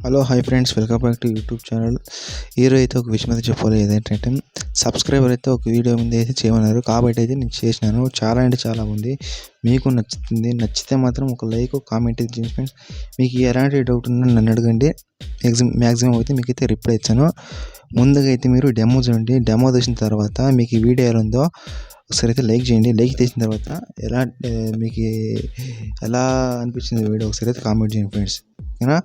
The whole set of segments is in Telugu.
Hello hi friends, welcome back to YouTube channel. ఈరోజు అయితే ఒక విషయం అయితే చెప్పాలి. ఏంటంటే సబ్స్క్రైబర్ అయితే ఒక వీడియో మీద అయితే చేయమన్నారు, కాబట్టి అయితే నేను చేసినాను. చాలా అంటే చాలా ఉంది. మీకు నచ్చితే మాత్రం ఒక లైక్ కామెంట్ అయితే చేయండి ఫ్రెండ్స్. మీకు ఎలాంటి డౌట్ ఉన్నా నన్ను అడగండి, మ్యాక్సిమం అయితే మీకు అయితే రిప్లై ఇచ్చాను. ముందుగా అయితే మీరు డెమో చూడండి. డెమో చూసిన తర్వాత మీకు ఈ వీడియో ఎలా ఉందో ఒకసారి అయితే లైక్ చేయండి. లైక్ చేసిన తర్వాత మీకు ఎలా అనిపించింది వీడియో ఒకసారి అయితే కామెంట్ చేయండి ఫ్రెండ్స్. ఓకేనా,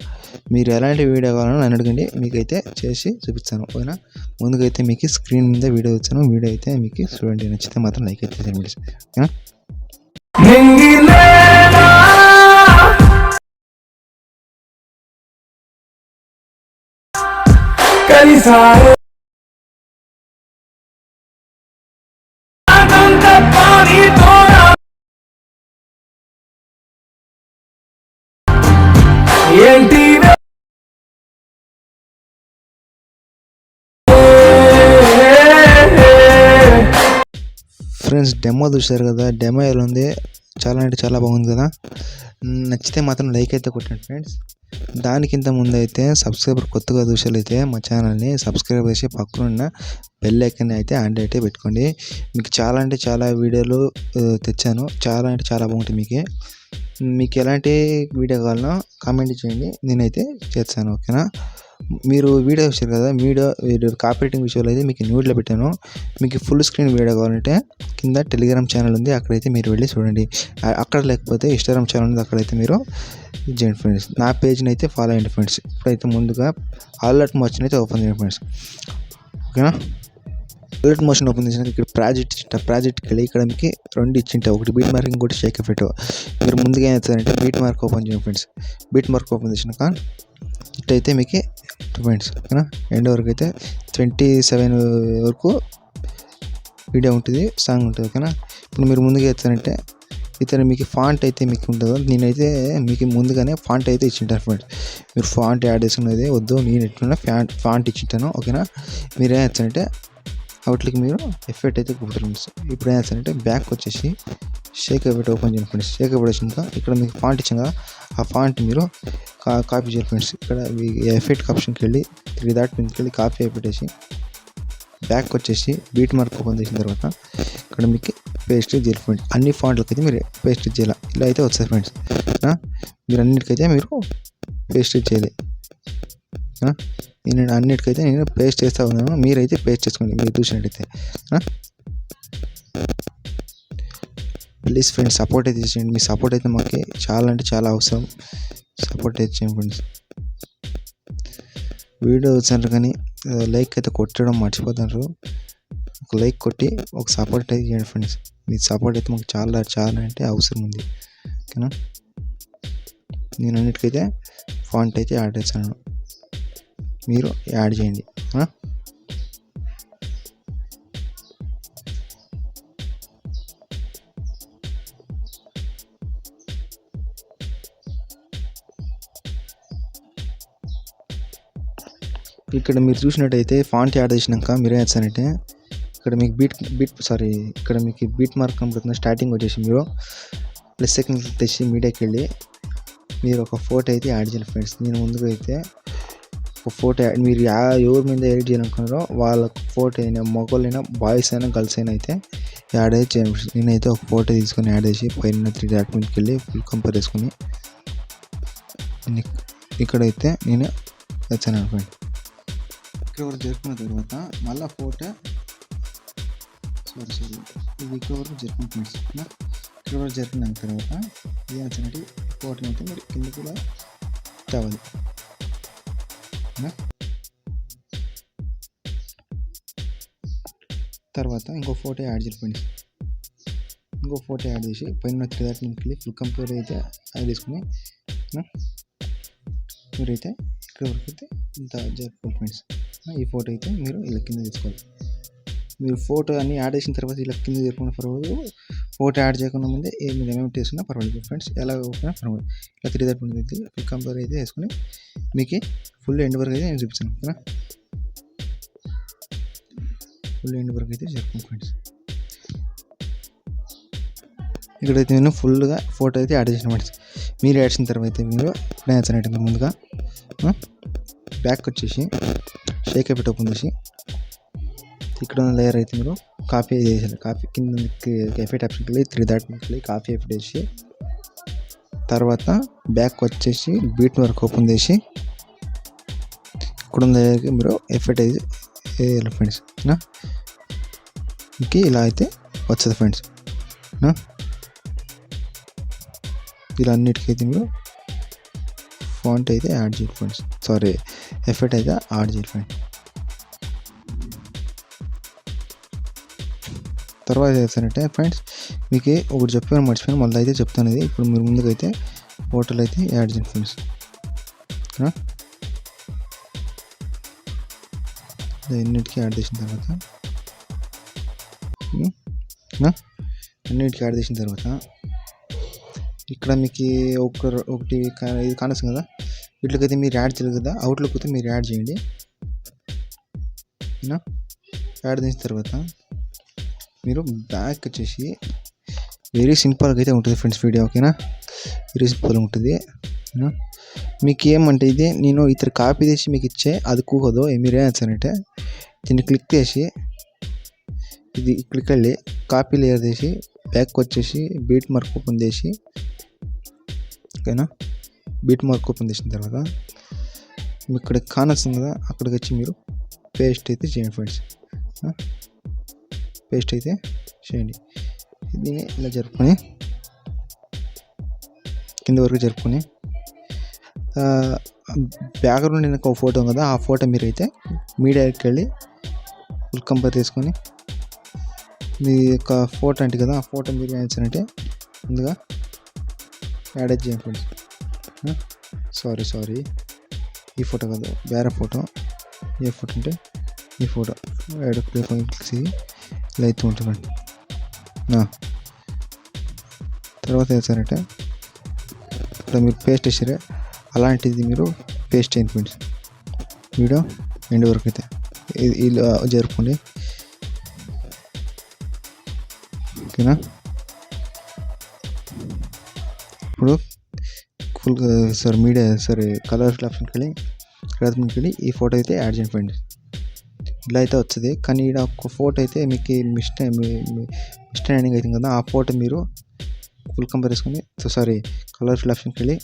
మీరు ఎలాంటి వీడియో కావాలన్నా నన్ను అడగండి, మీకైతే చేసి చూపిస్తాను. ఓకేనా, ముందుకైతే మీకు స్క్రీన్ మీద వీడియో ఇచ్చాను. వీడియో అయితే మీకు చూడండి, నచ్చితే మాత్రం లైక్ అయితే చేయండి. ఓకేనా, ఫ్రెండ్స్ డెమో చూసారు కదా, డెమో ఎలా ఉంది? చాలా అంటే చాలా బాగుంది కదా. నచ్చితే మాత్రం లైక్ అయితే కొట్టండి ఫ్రెండ్స్. దానికింత ముందు అయితే సబ్స్క్రైబర్ కొత్తగా చూసేలైతే మా ఛానల్ని సబ్స్క్రైబ్ చేసి పక్కనున్న బెల్ ఐకాన్ అయితే ఆన్ అయితే పెట్టుకోండి. మీకు చాలా అంటే చాలా వీడియోలు తెచ్చాను, చాలా అంటే చాలా బాగుంటుంది. మీకు ఎలాంటి వీడియో కావాలన్నా కామెంట్ చేయండి, నేనైతే చేస్తాను. ఓకేనా, మీరు వీడియో చూసారు కదా, వీడియో కాపీరైటింగ్ విషయంలో అయితే మీకు న్యూడ్లో పెట్టాను. మీకు ఫుల్ స్క్రీన్ వీడియో కావాలంటే కింద టెలిగ్రామ్ ఛానల్ ఉంది, అక్కడైతే మీరు వెళ్ళి చూడండి. అక్కడ లేకపోతే ఇన్స్టాగ్రామ్ ఛానల్ ఉంది, అక్కడైతే మీరు చేయండి ఫ్రెండ్స్. నా పేజ్ని అయితే ఫాలో అయ్యండి ఫ్రెండ్స్. ఇప్పుడైతే ముందుగా అలర్ట్ మోషన్ అయితే ఓపెన్ చేయండి ఫ్రెండ్స్. ఓకేనా, అలర్ట్ మోషన్ ఓపెన్ చేసినాక ఇక్కడ ప్రాజెక్ట్కి వెళ్ళి ఇక్కడ మీకు రెండు ఇచ్చింటే, ఒకటి బీట్ మార్క్, ఇంకోటి షేక్ ఎఫెక్ట్. మీరు ముందుగా ఏం చేస్తారంటే బీట్ మార్క్ ఓపెన్ చేయండి ఫ్రెండ్స్. బీట్ మార్క్ ఓపెన్ చేసినాక ఇట్టయితే మీకు ఫ్రెండ్స్ ఓకేనా, ఎండ్ వరకు అయితే 27 వరకు వీడియో ఉంటుంది, సాంగ్ ఉంటుంది. ఓకేనా, ఇప్పుడు మీరు ముందుగా వేస్తారంటే ఇతను మీకు ఫాంట్ అయితే మీకు ఉంటుందో, నేనైతే మీకు ముందుగానే ఫాంట్ అయితే ఇచ్చింటాను ఫ్రెండ్స్. మీరు ఫాంట్ యాడ్ చేసుకునేది వద్దు, నేను ఎట్లున్నా ఫాంట్ ఇచ్చింటాను. ఓకేనా, మీరు ఏం చేస్తారంటే వాటికి మీరు ఎఫెక్ట్ అయితే కుడుతారు ఫ్రెండ్స్. ఇప్పుడు ఏం చేస్తారంటే బ్యాక్ వచ్చేసి షేక్ ఎఫెక్ట్ ఓపెన్ చేయండి ఫ్రెండ్స్. షేక్ ఎఫెక్ట్ వచ్చినాక ఇక్కడ మీకు ఫాంట్ ఇచ్చాం కదా, ఆ ఫాంట్ మీరు కాపీ చేయాలి ఫ్రెండ్స్. ఇక్కడ ఎఫెక్ట్ ఆప్షన్కి వెళ్ళి 3 డాట్ మీదకి వెళ్ళి కాపీ అయిపెట్టేసి బ్యాక్ వచ్చేసి బీట్ మార్క్ ఓపెన్ చేసిన తర్వాత ఇక్కడ మీకు పేస్ట్ చేయాలి ఫ్రెండ్స్. అన్ని ఫాంట్లకి అయితే మీరు పేస్ట్ చేయాలి, ఇలా అయితే వస్తుంది ఫ్రెండ్స్. మీరు అన్నిటికైతే మీరు పేస్ట్ చేయాలి. నేను అన్నిటికైతే నేను పేస్ట్ చేస్తూ ఉన్నాను, మీరైతే పేస్ట్ చేసుకోండి మీరు చూసినట్టయితే. ప్లీజ్ ఫ్రెండ్స్ సపోర్ట్ అయితే చేయండి, మీ సపోర్ట్ అయితే మాకు చాలా అంటే చాలా అవసరం. సపోర్ట్ అయితే చేయండి ఫ్రెండ్స్. వీడియో వచ్చారు కానీ లైక్ అయితే కొట్టడం మర్చిపోతున్నారు. ఒక లైక్ కొట్టి ఒక సపోర్ట్ అయితే చేయండి ఫ్రెండ్స్. మీ సపోర్ట్ అయితే మాకు చాలా చాలా అంటే అవసరం ఉంది. ఓకేనా, నేను అన్నిటికైతే ఫాంట్ అయితే యాడ్ చేస్తాను, మీరు యాడ్ చేయండి. ఇక్కడ మీరు చూసినట్టయితే ఫాంట్ యాడ్ చేసినాక మీరు ఏం చేస్తారంటే ఇక్కడ మీకు ఇక్కడ మీకు బీట్ మార్క్ కనబడుతుంది. స్టార్టింగ్ వచ్చేసి మీరు ప్లస్ సెకండ్ తెచ్చి మీడియాకి వెళ్ళి మీరు ఒక ఫోటో అయితే యాడ్ చేయాలి ఫ్రెండ్స్. నేను ముందుగా అయితే ఒక ఫోటో మీరు ఎవరి మీద ఎడిట్ చేయాలనుకున్నారో వాళ్ళ ఫోటో అయినా, మగవాళ్ళైనా బాయ్స్ అయినా గర్ల్స్ అయినా అయితే యాడ్ అయితే చేయండి. నేనైతే ఒక ఫోటో తీసుకొని యాడ్ చేసి పైన 3 డాట్ మీదకి వెళ్ళి ఫుల్ కంపేర్ చేసుకొని ఇక్కడైతే నేను వచ్చాను అనుకోండి. ఇక్కడ వరకు జరుపుకున్న తర్వాత మళ్ళీ ఫోటో ఇది ఇక్కడ వరకు జరుపుకున్న ఫ్రెండ్స్. ఇక్కడ వరకు జరిపిన తర్వాత ఏం వచ్చానంటే ఫోటో అయితే మీరు కింద కూడా తేవాలి. తర్వాత ఇంకో ఫోటో యాడ్ చేయండి. ఇంకో ఫోటో యాడ్ చేసి పైన 3 డాట్ మీదకి ఫుల్ కంపేర్ అయితే యాడ్ చేసుకుని మీరైతే ఇక్కడ వరకు అయితే ఇంత జరుపుకోవాలి ఫ్రెండ్స్. ఈ ఫోటో అయితే మీరు ఇలా కింద తీసుకోవాలి. మీరు ఫోటో అన్ని యాడ్ చేసిన తర్వాత ఇలా కింద జరుపుకున్న పర్వాలేదు, ఫోటో యాడ్ చేయకుండా ముందే మీరు ఏమేమి చేసుకున్నా పర్వాలేదు ఫ్రెండ్స్. ఎలా ఓపెన్ పర్వాలేదు, ఇలా 3 డాట్ మీదకి అయితే ఫుల్ కంపేర్ అయితే వేసుకొని మీకు ఫుల్ ఎండ్ వరకు అయితే నేను చూపిస్తాను. ఓకేనా, ఫుల్ ఎండ్ వరకు అయితే జరుపుకోండి ఫ్రెండ్స్. ఇక్కడైతే నేను ఫుల్గా ఫోటో అయితే యాడ్ చేసిన ఫ్రెండ్స్. మీరు యాడ్ చేసిన తర్వాత మీరు ముందుగా బ్యాక్ వచ్చేసి షేక్ ఎఫెక్ట్ ఓపెన్ చేసి ఇక్కడ ఉన్న లేయర్ అయితే మీరు కాపీ చేయాలి. కాపీ కింద ఎఫెక్ట్ ఆప్షన్కి వెళ్ళి 3 డాట్ వెళ్ళి కాపీ ఎఫెక్ట్ వేసి తర్వాత బ్యాక్ వచ్చేసి బీట్ వరకు ఓపెన్ చేసి ఇక్కడ ఉన్న లేయర్కి మీరు ఎఫెక్ట్ అయితే వేయాలి ఫ్రెండ్స్. ఇంక ఇలా అయితే వస్తుంది ఫ్రెండ్స్. ఇలా అన్నిటికైతే మీరు ఫాంట్ అయితే యాడ్ చేయాలి ఫ్రెండ్స్. సారీ, ఎఫెక్ట్ అయితే యాడ్ చేయాలి ఫ్రెండ్స్. తర్వాత చేస్తానంటే ఫ్రెండ్స్ మీకు ఒకటి చెప్పాను మర్చిపోయాను, మళ్ళీ అయితే చెప్తాను. ఇది ఇప్పుడు మీరు ముందుకైతే ఫోటోలు అయితే యాడ్ చేయండి ఫ్రెండ్స్. అన్నిటికీ యాడ్ చేసిన తర్వాత ఇక్కడ మీకు ఒకటి ఇది కానొస్తుంది కదా, వీటికైతే మీరు యాడ్ చేయాలి కదా. అవుట్లుక్ అయితే మీరు యాడ్ చేయండి. యాడ్ చేసిన తర్వాత మీరు బ్యాక్ వచ్చేసి వెరీ సింపుల్గా అయితే ఉంటుంది ఫ్రెండ్స్ వీడియో. ఓకేనా, వెరీ సింపుల్గా ఉంటుంది. మీకు ఏమంటే ఇది నేను ఇతర కాపీ చేసి మీకు ఇచ్చే అది కూకదు. మీరు ఏం చేస్తారంటే దీన్ని క్లిక్ చేసి ఇది క్లిక్ వెళ్ళి కాపీ లేయర్ చేసి బ్యాక్ వచ్చేసి బీట్ మార్క్ ఓపెన్ చేసి, ఓకేనా, బీట్ మార్క్ ఓపెన్ చేసిన తర్వాత ఇక్కడ కానొస్తుంది కదా, అక్కడికి వచ్చి మీరు పేస్ట్ అయితే చేయండి ఫ్రెండ్స్. పేస్ట్ అయితే చేయండి. దీన్ని ఇలా జరుపుకొని కింద వరకు జరుపుకొని బ్యాక్గ్రౌండ్ నేను ఒక ఫోటో కదా, ఆ ఫోటో మీరు అయితే మీడియాకి వెళ్ళి ఫుల్ కంపేర్ చేసుకొని మీ యొక్క ఫోటో అంటే కదా, ఆ ఫోటో మీరు ఏం చేస్తారంటే ముందుగా యాడ్ చేయండి ఫ్రెండ్స్. సారీ ఈ ఫోటో కాదు, వేరే ఫోటో. ఏ ఫోటో అంటే ఈ ఫోటో యాడ్ ప్లే క్లిక్ చేసి ఇలా అయితే ఉంటుందండి. తర్వాత ఏం చేస్తారంటే ఇక్కడ మీరు పేస్ట్ చేసారే అలాంటిది మీరు పేస్ట్ చేయండి ఫ్రెండ్స్. వీడియో ఎండ్ వరకు అయితే ఇలా జరుపుకోండి. ఓకేనా, ఇప్పుడు ఫుల్ కలర్ ఆప్షన్కి వెళ్ళి ఈ ఫోటో అయితే యాడ్ చేయండి ఫ్రెండ్స్. ఇలా అయితే వస్తుంది. కానీ ఇక్కడ ఒక ఫోటో అయితే మీకు మిస్టైనింగ్ అవుతుంది కదా, ఆ ఫోటో మీరు ఫుల్ కంపేర్ చేసుకొని కలర్ ఆప్షన్కి వెళ్ళి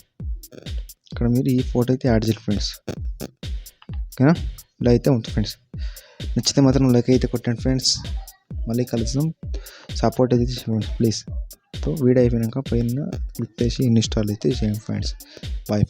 ఇక్కడ మీరు ఈ ఫోటో అయితే యాడ్ చేయాలి ఫ్రెండ్స్. ఓకేనా, ఇలా అయితే ఉంటుంది ఫ్రెండ్స్. నచ్చితే మాత్రం లైక్ అయితే కొట్టండి ఫ్రెండ్స్. మళ్ళీ కలుద్దాం. సపోర్ట్ అయితే చేయండి ప్లీజ్. వీడియో అయిపోయాక పైన క్లిక్ చేసి ఇన్స్టాల్ అయితే చేయండి ఫ్రెండ్స్. బాయ్.